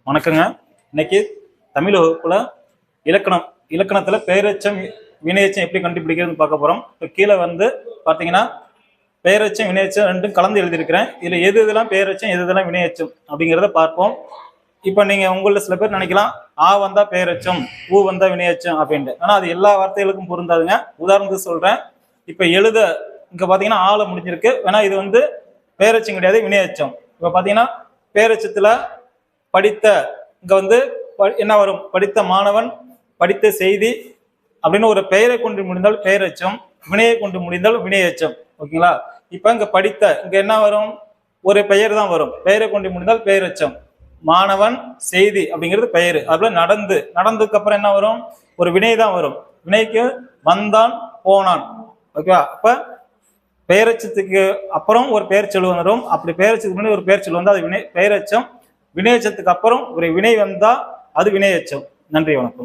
வணக்கங்க. இன்னைக்கு தமிழ் வகுப்புல இலக்கணத்துல பெயரெச்சம் வினையெச்சம் எப்படி கண்டுபிடிக்கிறதுன்னு பார்க்க போறோம். இப்போ கீழே பாத்தீங்கன்னா பெயரெச்சம் வினையெச்சம் ரெண்டும் கலந்து எழுதியிருக்கிறேன். இதுல எது இதெல்லாம் பெயரெச்சம் எது இதெல்லாம் வினையெச்சம் அப்படிங்கிறத பார்ப்போம். இப்போ நீங்க உங்கள சில பேர் நினைக்கலாம் ஆ வந்தா பெயரெச்சம் ஊ வந்தா வினையெச்சம் அப்படின்ட்டு. ஆனா அது எல்லா வார்த்தைகளுக்கும் பொருந்தாதுங்க. உதாரணத்துக்கு சொல்றேன். இப்ப எழுத இங்க பாத்தீங்கன்னா ஆள முடிஞ்சிருக்கு. வேணா இது பெயரெச்சம் கிடையாது, வினையெச்சம். இப்ப பாத்தீங்கன்னா பெயரெச்சத்துல படித்த இங்க என்ன வரும்? படித்த மாணவன், படித்த செய்தி அப்படின்னு ஒரு பெயரை கொண்டு முடிந்தால் பெயரெச்சம், வினையை கொண்டு முடிந்தால் வினையெச்சம். ஓகேங்களா? இப்ப இங்க படித்த இங்க என்ன வரும்? ஒரு பெயர் தான் வரும். பெயரை கொண்டு முடிந்தால் பெயரெச்சம். மாணவன், செய்தி அப்படிங்கிறது பெயர். அதுல நடந்ததுக்கு அப்புறம் என்ன வரும்? ஒரு வினை தான் வரும். வினைக்கு வந்தான், போனான். ஓகேவா? அப்ப பெயரெச்சத்துக்கு அப்புறம் ஒரு பெயர் சொல் வரும். அப்படி பெயரெச்சத்துக்கு முன்னாடி ஒரு பெயர் சொல் வந்தா அது பெயரெச்சம். வினையெச்சத்துக்கு அப்புறம் ஒரு வினை வந்தா அது வினையெச்சம். நன்றி, வணக்கம்.